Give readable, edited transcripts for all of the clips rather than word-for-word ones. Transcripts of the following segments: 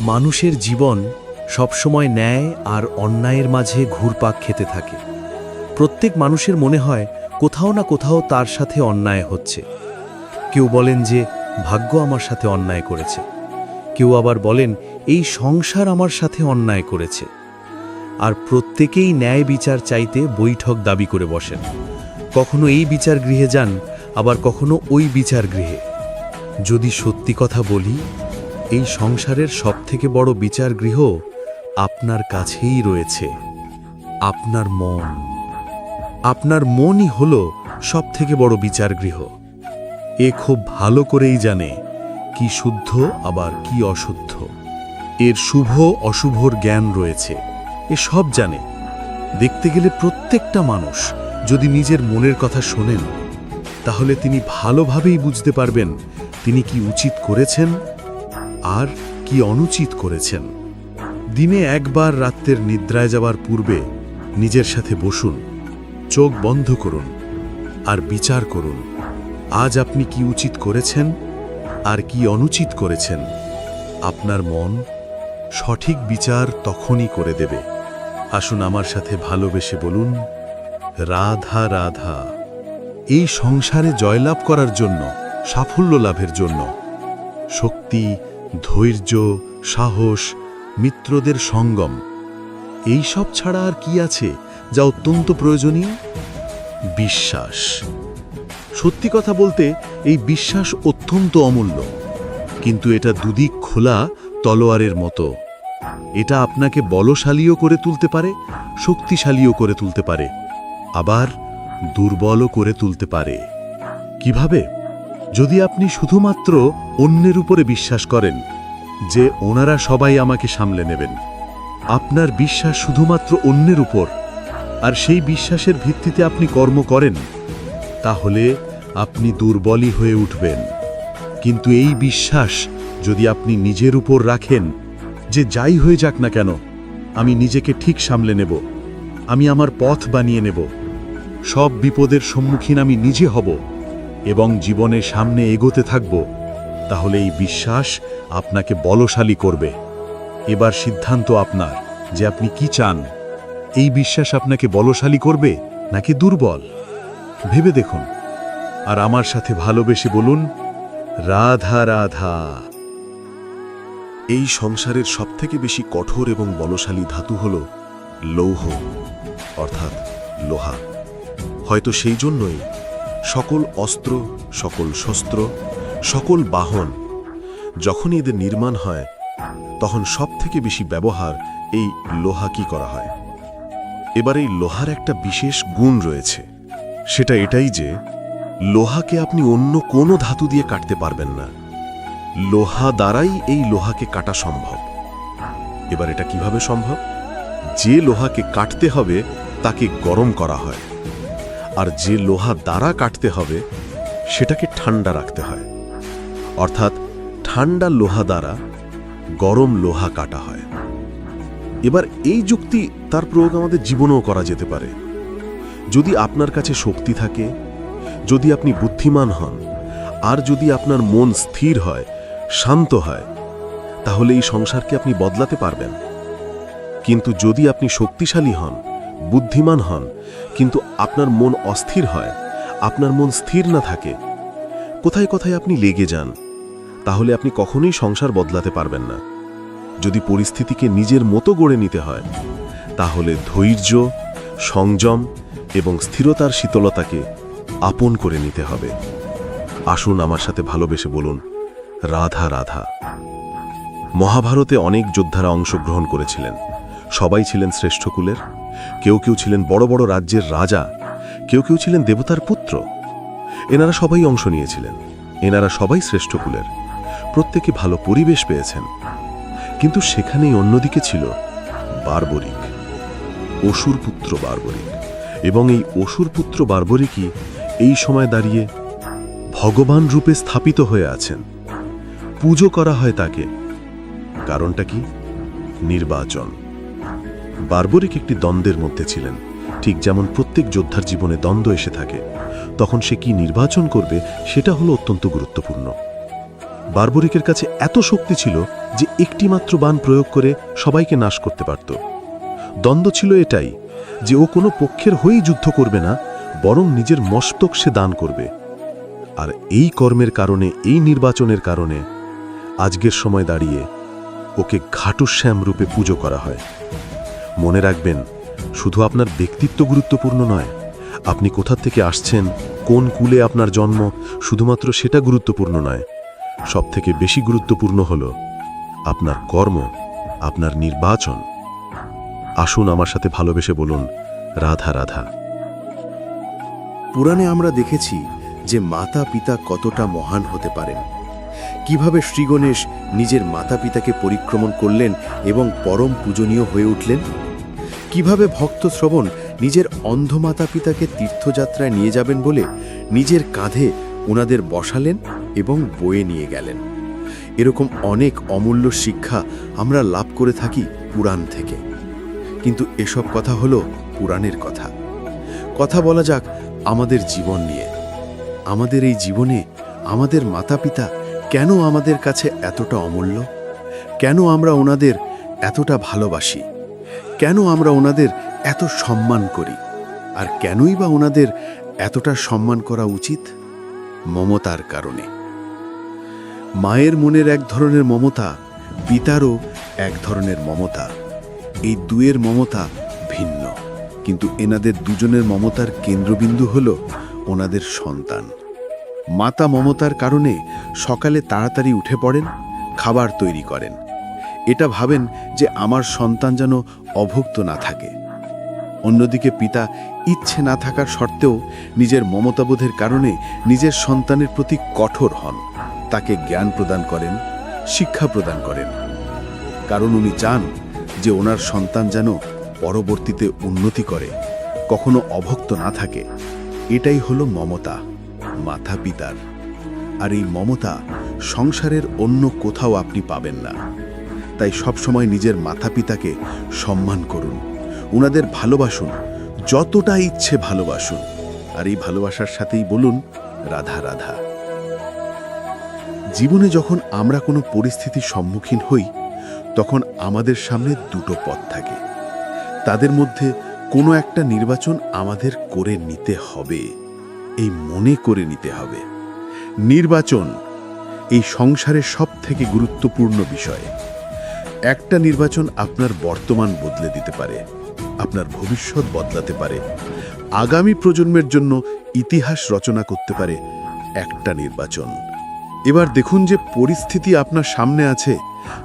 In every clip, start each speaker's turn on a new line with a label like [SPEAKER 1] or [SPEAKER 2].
[SPEAKER 1] মানুষের জীবন সবসময় ন্যায় আর অন্যায়ের মাঝে ঘুরপাক খেতে থাকে। প্রত্যেক মানুষের মনে হয় কোথাও না কোথাও তার সাথে অন্যায় হচ্ছে। কেউ বলেন যে ভাগ্য আমার সাথে অন্যায় করেছে, কেউ আবার বলেন এই সংসার আমার সাথে অন্যায় করেছে। আর প্রত্যেকেই ন্যায় বিচার চাইতে বৈঠক দাবি করে বসেন। কখনো এই বিচার গৃহে যান, আবার কখনো ওই বিচার গৃহে। যদি সত্যি কথা বলি, এই সংসারের সবথেকে বড় বিচার গৃহ আপনার কাছেই রয়েছে, আপনার মন। আপনার মনই হল সবথেকে বড় বিচার গৃহ। এ খুব ভালো করেই জানে কি শুদ্ধ আবার কি অশুদ্ধ। এর শুভ অশুভর জ্ঞান রয়েছে, এ সব জানে। দেখতে গেলে প্রত্যেকটা মানুষ যদি নিজের মনের কথা শোনেন, তাহলে তিনি ভালোভাবেই বুঝতে পারবেন তিনি কি উচিত করেছেন আর কি অনুচিত করেছেন। দিনে একবার রাত্রের নিদ্রায় যাওয়ার পূর্বে নিজের সাথে বসুন, চোখ বন্ধ করুন আর বিচার করুন আজ আপনি কি উচিত করেছেন আর কি অনুচিত করেছেন। আপনার মন সঠিক বিচার তখনই করে দেবে। আসুন আমার সাথে ভালোবেসে বলুন, রাধা রাধা। এই সংসারে জয়লাভ করার জন্য, সাফল্য লাভের জন্য শক্তি, ধৈর্য, সাহস, মিত্রদের সঙ্গম, এই সব ছাড়া আর কি আছে যা অত্যন্ত প্রয়োজনীয়? বিশ্বাস। সত্যি কথা বলতে এই বিশ্বাস অত্যন্ত অমূল্য, কিন্তু এটা দুদিক খোলা তলোয়ারের মতো। এটা আপনাকে বলশালীও করে তুলতে পারে, শক্তিশালীও করে তুলতে পারে, আবার দুর্বলও করে তুলতে পারে। কিভাবে? যদি আপনি শুধুমাত্র অন্যের উপরে বিশ্বাস করেন যে ওনারা সবাই আমাকে সামলে নেবেন, আপনার বিশ্বাস শুধুমাত্র অন্যের উপর, আর সেই বিশ্বাসের ভিত্তিতে আপনি কর্ম করেন, তাহলে আপনি দুর্বলই হয়ে উঠবেন। কিন্তু এই বিশ্বাস যদি আপনি নিজের উপর রাখেন যে যাই হয়ে যাক না কেন, আমি নিজেকে ঠিক সামলে নেব, আমি আমার পথ বানিয়ে নেব, সব বিপদের সম্মুখীন আমি নিজে হব এবং জীবনের সামনে এগোতে থাকব, তাহলে এই বিশ্বাস আপনাকে বলশালী করবে। এবার সিদ্ধান্ত আপনার যে আপনি কি চান। এই বিশ্বাস আপনাকে বলশালী করবে নাকি দুর্বল, ভেবে দেখুন। আর আমার সাথে ভালোবেসে বলুন, রাধা রাধা।
[SPEAKER 2] এই সংসারের সবথেকে বেশি কঠোর এবং বলশালী ধাতু হল লৌহ, অর্থাৎ লোহা। হয়তো সেই জন্যই সকল অস্ত্র, সকল শস্ত্র, সকল বাহন যখন এদের নির্মাণ হয়, তখন সবথেকে বেশি ব্যবহার এই লোহা কি করা হয়। এবার এই লোহার একটা বিশেষ গুণ রয়েছে, সেটা এটাই যে লোহাকে আপনি অন্য কোনো ধাতু দিয়ে কাটতে পারবেন না। লোহা দ্বারাই এই লোহাকে কাটা সম্ভব। এবার এটা কিভাবে সম্ভব? যে লোহাকে কাটতে হবে তাকে গরম করা হয়, আর যে লোহা দ্বারা কাটতে হবে সেটাকে ঠান্ডা রাখতে হয়। অর্থাৎ ঠান্ডা লোহা দ্বারা গরম লোহা কাটা হয়। এবার এই যুক্তি তার প্রয়োগ আমাদের জীবনেও করা যেতে পারে। যদি আপনার কাছে শক্তি থাকে, যদি আপনি বুদ্ধিমান হন, আর যদি আপনার মন স্থির হয়, শান্ত হয়, তাহলে এই সংসারকে আপনি বদলাতে পারবেন। কিন্তু যদি আপনি শক্তিশালী হন, বুদ্ধিমান হন, কিন্তু আপনার মন অস্থির হয়, আপনার মন স্থির না থাকে, কোথায় কোথায় আপনি লেগে যান, তাহলে আপনি কখনোই সংসার বদলাতে পারবেন না। যদি পরিস্থিতিকে নিজের মতো গড়ে নিতে হয়, তাহলে ধৈর্য, সংযম এবং স্থিরতার শীতলতাকে আপন করে নিতে হবে। আসুন আমার সাথে ভালোবেসে বলুন, রাধা রাধা। মহাভারতে অনেক যোদ্ধারা অংশগ্রহণ করেছিলেন। সবাই ছিলেন শ্রেষ্ঠ কুলের। কেউ কেউ ছিলেন বড় বড় রাজ্যের রাজা, কেউ কেউ ছিলেন দেবতার পুত্র। এনারা সবাই অংশ নিয়েছিলেন। এনারা সবাই শ্রেষ্ঠ কুলের, প্রত্যেকে ভালো পরিবেশ পেয়েছেন। কিন্তু সেখানেই অন্যদিকে ছিল বার্বরিক, অসুর পুত্র বার্বরিক। এবং এই অসুর পুত্র বার্বরিকই এই সময় দাঁড়িয়ে ভগবান রূপে স্থাপিত হয়ে আছেন। পুজো করা হয় তাকে। কারণটা কি? নির্বাচন। বার্বরিক একটি দ্বন্দ্বের মধ্যে ছিলেন। ঠিক যেমন প্রত্যেক যোদ্ধার জীবনে দ্বন্দ্ব এসে থাকে, তখন সে কি নির্বাচন করবে সেটা হলো অত্যন্ত গুরুত্বপূর্ণ। বার্বরিকের কাছে এত শক্তি ছিল যে একটিমাত্র বাণ প্রয়োগ করে সবাইকে নাশ করতে পারত। দ্বন্দ্ব ছিল এটাই যে ও কোনো পক্ষের হয়েই যুদ্ধ করবে না, বরং নিজের মস্তক সে দান করবে। আর এই কর্মের কারণে, এই নির্বাচনের কারণে আজকের সময় দাঁড়িয়ে ওকে ঘাটুশ্যাম রূপে পুজো করা হয়। মনে রাখবেন, শুধু আপনার ব্যক্তিত্ব গুরুত্বপূর্ণ নয়, আপনি কোথা থেকে আসছেন, কোন কুলে আপনার জন্ম, শুধুমাত্র সেটা গুরুত্বপূর্ণ নয়। সবথেকে বেশি গুরুত্বপূর্ণ হল আপনার কর্ম, আপনার নির্বাচন। আসুন আমার সাথে ভালোবেসে বলুন, রাধা রাধা।
[SPEAKER 3] পুরাণে আমরা দেখেছি যে মাতা পিতা কতটা মহান হতে পারেন, কিভাবে শ্রীগণেশ নিজের মাতা পিতাকে পরিক্রমণ করলেন এবং পরম পূজনীয় হয়ে উঠলেন, কিভাবে ভক্ত শ্রবণ নিজের অন্ধ মাতা পিতাকে তীর্থযাত্রায় নিয়ে যাবেন বলে নিজের কাঁধে ওনাদের বসালেন এবং বয়ে নিয়ে গেলেন। এরকম অনেক অমূল্য শিক্ষা আমরা লাভ করে থাকি পুরাণ থেকে। কিন্তু এসব কথা হলো পুরাণের কথা। কথা বলা যাক আমাদের জীবন নিয়ে। আমাদের এই জীবনে আমাদের মাতা পিতা কেন আমাদের কাছে এতটা অমূল্য? কেন আমরা ওনাদের এতটা ভালোবাসি? কেন আমরা ওনাদের এত সম্মান করি? আর কেনই বা ওনাদের এতটা সম্মান করা উচিত? মমতার কারণে। মায়ের মনের এক ধরনের মমতা, পিতারও এক ধরনের মমতা। এই দুয়ের মমতা ভিন্ন, কিন্তু এনাদের দুজনের মমতার কেন্দ্রবিন্দু হল ওনাদের সন্তান। মাতা মমতার কারণে সকালে তাড়াতাড়ি উঠে পড়েন, খাবার তৈরি করেন। এটা ভাবেন যে আমার সন্তান যেন অভুক্ত না থাকে। অন্যদিকে পিতা ইচ্ছে না থাকার সত্ত্বেও নিজের মমতাবোধের কারণে নিজের সন্তানের প্রতি কঠোর হন, তাকে জ্ঞান প্রদান করেন, শিক্ষা প্রদান করেন, কারণ উনি চান যে ওনার সন্তান যেন পরবর্তীতে উন্নতি করে, কখনো অভুক্ত না থাকে। এটাই হলো মমতা মাতা পিতার। আর এই মমতা সংসারের অন্য কোথাও আপনি পাবেন না। তাই সবসময় নিজের মাতা পিতাকে সম্মান করুন, ওনাদের ভালোবাসুন, যতটা ইচ্ছে ভালোবাসুন। আর এই ভালোবাসার সাথেই বলুন, রাধা রাধা। জীবনে যখন আমরা কোনো পরিস্থিতির সম্মুখীন হই, তখন আমাদের সামনে দুটো পথ থাকে। তাদের মধ্যে কোনো একটা নির্বাচন আমাদের করে নিতে হবে, এই মনে করে নিতে হবে। নির্বাচন এই সংসারের সবথেকে গুরুত্বপূর্ণ বিষয়। একটা নির্বাচন আপনার বর্তমান বদলে দিতে পারে, আপনার ভবিষ্যৎ বদলাতে পারে, আগামী প্রজন্মের জন্য ইতিহাস রচনা করতে পারে একটা নির্বাচন। এবার দেখুন যে পরিস্থিতি আপনার সামনে আছে,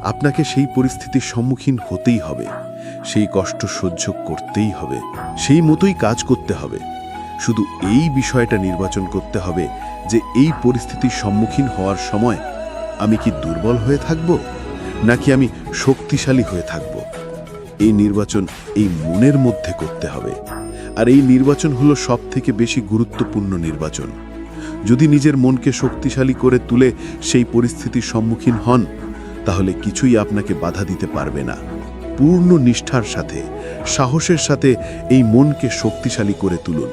[SPEAKER 3] আপনাকে সেই পরিস্থিতির সম্মুখীন হতেই হবে, সেই কষ্ট সহ্য করতেই হবে, সেই মতোই কাজ করতে হবে। শুধু এই বিষয়টা নির্বাচন করতে হবে যে এই পরিস্থিতির সম্মুখীন হওয়ার সময় আমি কি দুর্বল হয়ে থাকব, নাকি আমি শক্তিশালী হয়ে থাকব। এই নির্বাচন এই মনের মধ্যে করতে হবে। আর এই নির্বাচন হলো সবথেকে বেশি গুরুত্বপূর্ণ নির্বাচন। যদি নিজের মনকে শক্তিশালী করে তুলে সেই পরিস্থিতির সম্মুখীন হন, তাহলে কিছুই আপনাকে বাধা দিতে পারবে না। পূর্ণ নিষ্ঠার সাথে, সাহসের সাথে এই মনকে শক্তিশালী করে তুলুন।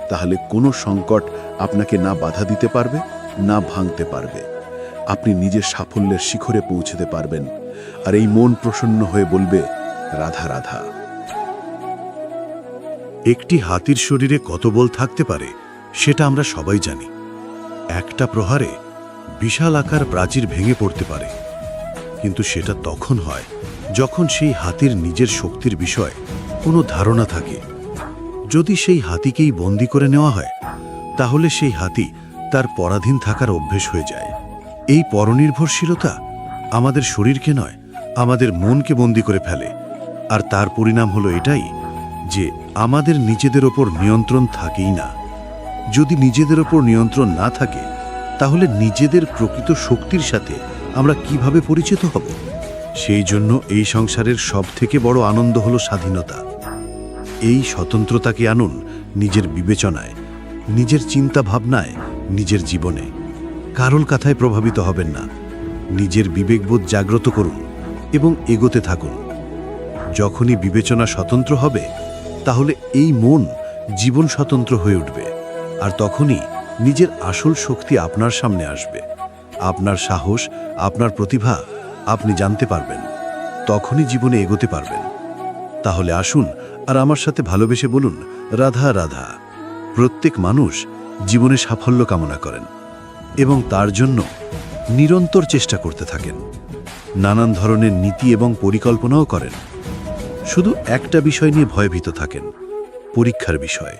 [SPEAKER 3] তাহলে কোনো সংকট আপনাকে না বাধা দিতে পারবে, না ভাঙতে পারবে। আপনি নিজের সাফল্যের শিখরে পৌঁছতে পারবেন। আর এই মন প্রসন্ন হয়ে বলবে, রাধা রাধা।
[SPEAKER 4] একটি হাতির শরীরে কত বল থাকতে পারে সেটা আমরা সবাই জানি। একটা প্রহারে বিশাল আকার প্রাচীর ভেঙে পড়তে পারে, কিন্তু সেটা তখন হয় যখন সেই হাতির নিজের শক্তির বিষয়ে কোনো ধারণা থাকে। যদি সেই হাতিকেই বন্দী করে নেওয়া হয়, তাহলে সেই হাতি তার পরাধীন থাকার অভ্যেস হয়ে যায়। এই পরনির্ভরশীলতা আমাদের শরীরকে নয়, আমাদের মনকে বন্দী করে ফেলে। আর তার পরিণাম হলো এটাই যে আমাদের নিজেদের ওপর নিয়ন্ত্রণ থাকেই না। যদি নিজেদের ওপর নিয়ন্ত্রণ না থাকে, তাহলে নিজেদের প্রকৃত শক্তির সাথে আমরা কিভাবে পরিচিত হব? সেই জন্য এই সংসারের সবথেকে বড় আনন্দ হলো স্বাধীনতা। এই স্বতন্ত্রতাকে আনুন নিজের বিবেচনায়, নিজের চিন্তা ভাবনায়, নিজের জীবনে। কারোর কথায় প্রভাবিত হবেন না। নিজের বিবেকবোধ জাগ্রত করুন এবং এগোতে থাকুন। যখনই বিবেচনা স্বতন্ত্র হবে, তাহলে এই মন জীবন স্বতন্ত্র হয়ে উঠবে। আর তখনই নিজের আসল শক্তি আপনার সামনে আসবে। আপনার সাহস, আপনার প্রতিভা আপনি জানতে পারবেন, তখনই জীবনে এগোতে পারবেন। তাহলে আসুন আর আমার সাথে ভালোবেসে বলুন, রাধা রাধা। প্রত্যেক মানুষ জীবনে সাফল্য কামনা করেন এবং তার জন্য নিরন্তর চেষ্টা করতে থাকেন। নানান ধরনের নীতি এবং পরিকল্পনাও করেন। শুধু একটা বিষয় নিয়ে ভয়ভীত থাকেন, পরীক্ষার বিষয়।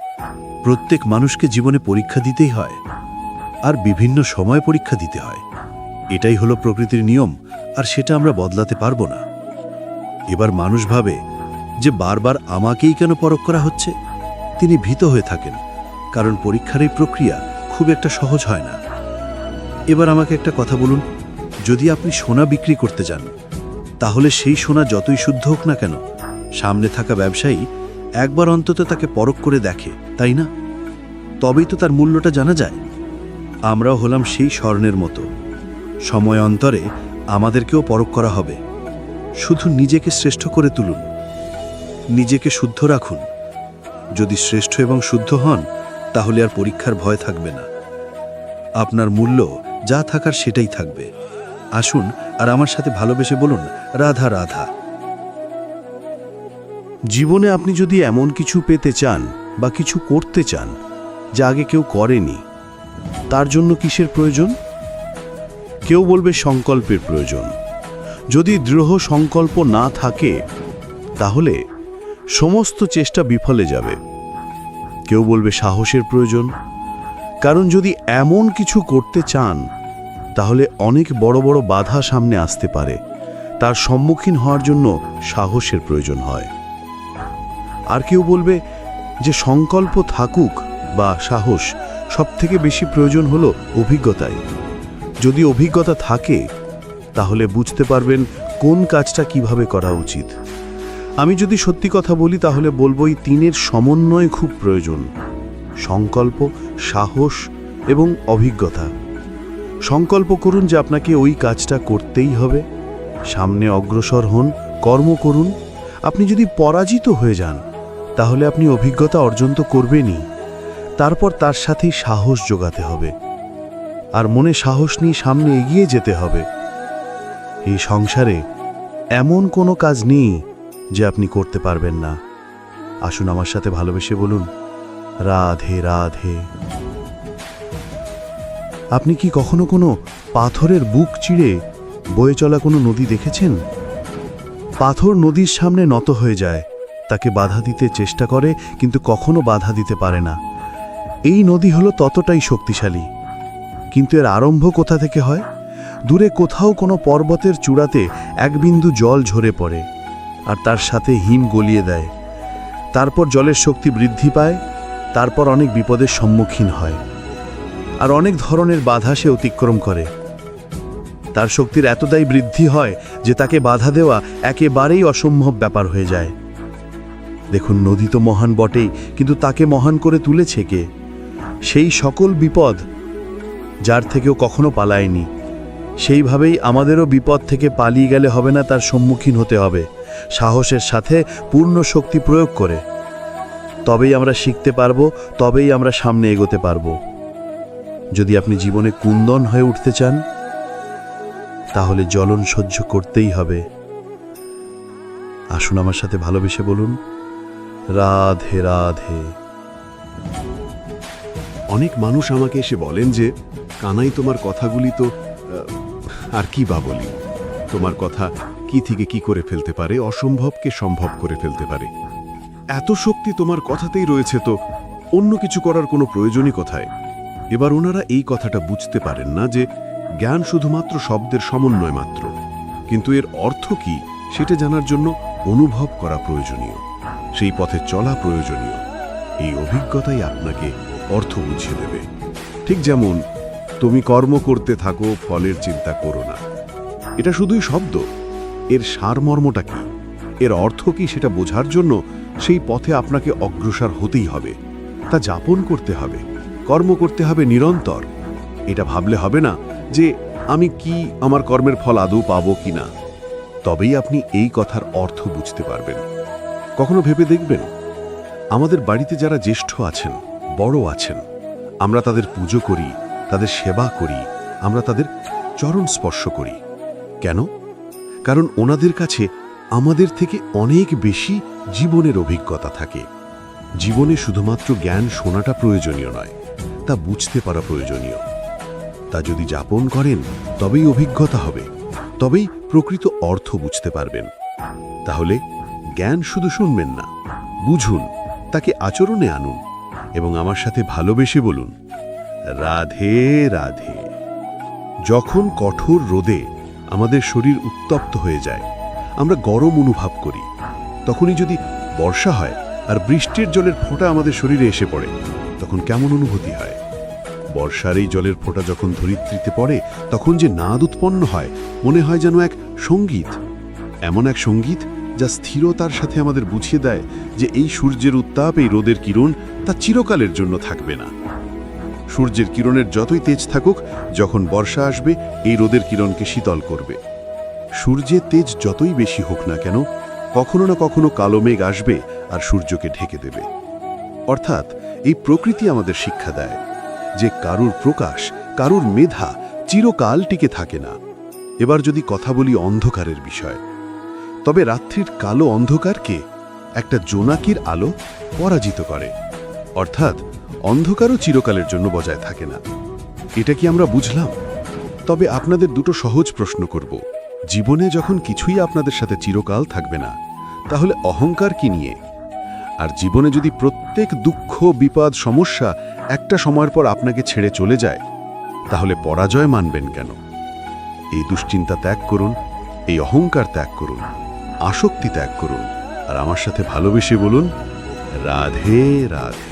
[SPEAKER 4] প্রত্যেক মানুষকে জীবনে পরীক্ষা দিতেই হয়, আর বিভিন্ন সময় পরীক্ষা দিতে হয়। এটাই হলো প্রকৃতির নিয়ম, আর সেটা আমরা বদলাতে পারবো না। এবার মানুষ ভাবে যে বারবার আমাকেই কেন পরখ করা হচ্ছে। তিনি ভীত হয়ে থাকেন, কারণ পরীক্ষার এই প্রক্রিয়া খুব একটা সহজ হয় না। এবার আমাকে একটা কথা বলুন, যদি আপনি সোনা বিক্রি করতে যান, তাহলে সেই সোনা যতই শুদ্ধ হোক না কেন, সামনে থাকা ব্যবসায়ী একবার অন্তত তাকে পরখ করে দেখে, তাই না? তবেই তো তার মূল্যটা জানা যায়। আমরাও হলাম সেই স্বর্ণের মতো। সময় অন্তরে আমাদেরকেও পরখ করা হবে। শুধু নিজেকে শ্রেষ্ঠ করে তুলুন, নিজেকে শুদ্ধ রাখুন। যদি শ্রেষ্ঠ এবং শুদ্ধ হন, তাহলে আর পরীক্ষার ভয় থাকবে না। আপনার মূল্য যা থাকার সেটাই থাকবে। আসুন আর আমার সাথে ভালোবেসে বলুন, রাধা রাধা। জীবনে আপনি যদি এমন কিছু পেতে চান বা কিছু করতে চান যা আগে কেউ করেনি, তার জন্য কিসের প্রয়োজন? কেউ বলবে সংকল্পের প্রয়োজন। যদি দৃঢ় সংকল্প না থাকে, তাহলে সমস্ত চেষ্টা বিফলে যাবে। কেউ বলবে সাহসের প্রয়োজন, কারণ যদি এমন কিছু করতে চান, তাহলে অনেক বড় বড় বাধা সামনে আসতে পারে। তার সম্মুখীন হওয়ার জন্য সাহসের প্রয়োজন হয়। আর কেউ বলবে যে সংকল্প থাকুক বা সাহস, সবথেকে বেশি প্রয়োজন হলো অভিজ্ঞতায়। যদি অভিজ্ঞতা থাকে, তাহলে বুঝতে পারবেন কোন কাজটা কিভাবে করা উচিত। আমি যদি সত্যি কথা বলি, তাহলে বলবো এই তিনের সমন্বয় খুব প্রয়োজন: সংকল্প, সাহস এবং অভিজ্ঞতা। সংকল্প করুন যে আপনাকে ওই কাজটা করতেই হবে, সামনে অগ্রসর হন, কর্ম করুন। আপনি যদি পরাজিত হয়ে যান, তাহলে আপনি অভিজ্ঞতা অর্জন তো করবেনই, তারপর তার সাথেই সাহস জোগাতে হবে, আর মনে সাহস নিয়ে সামনে এগিয়ে যেতে হবে। এই সংসারে এমন কোনো কাজ নেই যে আপনি করতে পারবেন না। আসুন আমার সাথে ভালোবেসে বলুন, রাধে রাধে। আপনি কি কখনো কোনো পাথরের বুক চিরে বয়ে চলা কোনো নদী দেখেছেন? পাথর নদীর সামনে নত হয়ে যায়, তাকে বাধা দিতে চেষ্টা করে, কিন্তু কখনো বাধা দিতে পারে না। এই নদী হলো ততটাই শক্তিশালী, কিন্তু এর আরম্ভ কোথা থেকে হয়? দূরে কোথাও কোনো পর্বতের চূড়াতে এক বিন্দু জল ঝরে পড়ে, আর তার সাথে হিম গলিয়ে দেয়। তারপর জলের শক্তি বৃদ্ধি পায়, তারপর অনেক বিপদের সম্মুখীন হয়, আর অনেক ধরনের বাধা সে অতিক্রম করে। তার শক্তির এতটাই বৃদ্ধি হয় যে তাকে বাধা দেওয়া একেবারেই অসম্ভব ব্যাপার হয়ে যায়। দেখুন, নদী তো মহান বটেই, কিন্তু তাকে মহান করে তুলেছে কে? সেই সকল বিপদ যার থেকেও কখনো পালায়নি। সেইভাবেই আমাদেরও বিপদ থেকে পালিয়ে গেলে হবে না, তার সম্মুখীন হতে হবে সাহসের সাথে, পূর্ণ শক্তি প্রয়োগ করে। তবেই আমরা শিখতে পারবো, তবেই আমরা সামনে এগোতে পারবো। যদি আপনি জীবনে কুন্দন হয়ে উঠতে চান, তাহলে জ্বলন সহ্য করতেই হবে। আসুন আমার সাথে ভালোবেসে বলুন, রাধে রাধে।
[SPEAKER 2] অনেক মানুষ আমাকে এসে বলেন যে, কানাই, তোমার কথাগুলি তো আর কি বা বলি, তোমার কথা কি থেকে কি করে ফেলতে পারে, অসম্ভবকে সম্ভব করে ফেলতে পারে। এত শক্তি তোমার কথাতেই রয়েছে, তো অন্য কিছু করার কোনো প্রয়োজনই কোথায়? এবার ওনারা এই কথাটা বুঝতে পারেন না যে জ্ঞান শুধুমাত্র শব্দের সমন্বয় মাত্র, কিন্তু এর অর্থ কি সেটা জানার জন্য অনুভব করা প্রয়োজনীয়, সেই পথে চলা প্রয়োজনীয়। এই অভিজ্ঞতাই আপনাকে অর্থ বুঝিয়ে দেবে। ঠিক যেমন তুমি কর্ম করতে থাকো, ফলের চিন্তা করো না, এটা শুধুই শব্দ। এর সারমর্মটা কি, এর অর্থ কি, সেটা বোঝার জন্য সেই পথে আপনাকে অগ্রসর হতেই হবে, তা যাপন করতে হবে, কর্ম করতে হবে নিরন্তর। এটা ভাবলে হবে না যে আমি কি আমার কর্মের ফল আদৌ পাবো কি না, তবেই আপনি এই কথার অর্থ বুঝতে পারবেন। কখনো ভেবে দেখবেন, আমাদের বাড়িতে যারা জ্যেষ্ঠ আছেন, বড় আছেন, আমরা তাদের পুজো করি, তাদের সেবা করি, আমরা তাদের চরণ স্পর্শ করি। কেন? কারণ ওনাদের কাছে আমাদের থেকে অনেক বেশি জীবনের অভিজ্ঞতা থাকে। জীবনে শুধুমাত্র জ্ঞান শোনাটা প্রয়োজনীয় নয়, তা বুঝতে পারা প্রয়োজনীয়। তা যদি যাপন করেন তবেই অভিজ্ঞতা হবে, তবেই প্রকৃত অর্থ বুঝতে পারবেন। তাহলে জ্ঞান শুধু শুনবেন না, বুঝুন, তাকে আচরণে আনুন এবং আমার সাথে ভালোবেসে বলুন, রাধে রাধে। যখন কঠোর রোদে আমাদের শরীর উত্তপ্ত হয়ে যায়, আমরা গরম অনুভব করি, তখনই যদি বর্ষা হয় আর বৃষ্টির জলের ফোঁটা আমাদের শরীরে এসে পড়ে, তখন কেমন অনুভূতি হয়? বর্ষার এই জলের ফোঁটা যখন ধরিত্রীতে পড়ে, তখন যে নাদ উৎপন্ন হয়, মনে হয় যেন এক সঙ্গীত, এমন এক সঙ্গীত যা স্থিরতার সাথে আমাদের বুঝিয়ে দেয় যে এই সূর্যের উত্তাপ, এই রোদের কিরণ, তা চিরকালের জন্য থাকবে না। সূর্যের কিরণের যতই তেজ থাকুক, যখন বর্ষা আসবে এই রোদের কিরণকে শীতল করবে। সূর্যের তেজ যতই বেশি হোক না কেন, কখনো না কখনো কালো মেঘ আসবে আর সূর্যকে ঢেকে দেবে। অর্থাৎ এই প্রকৃতি আমাদের শিক্ষা দেয় যে কারুর প্রকাশ, কারুর মেধা চিরকাল টিকে থাকে না। এবার যদি কথা বলি অন্ধকারের বিষয়, তবে রাত্রির কালো অন্ধকারকে একটা জোনাকির আলো পরাজিত করে। অর্থাৎ অন্ধকারও চিরকালের জন্য বজায় থাকে না। এটা কি আমরা বুঝলাম? তবে আপনাদের দুটো সহজ প্রশ্ন করব। জীবনে যখন কিছুই আপনাদের সাথে চিরকাল থাকবে না, তাহলে অহংকার কি নিয়ে? আর জীবনে যদি প্রত্যেক দুঃখ, বিপদ, সমস্যা একটা সময়ের পর আপনাকে ছেড়ে চলে যায়, তাহলে পরাজয় মানবেন কেন? এই দুশ্চিন্তা ত্যাগ করুন, এই অহংকার ত্যাগ করুন, আসক্তি ত্যাগ করুন, আর আমার সাথে ভালোবেসে বলুন, রাধে রাধে।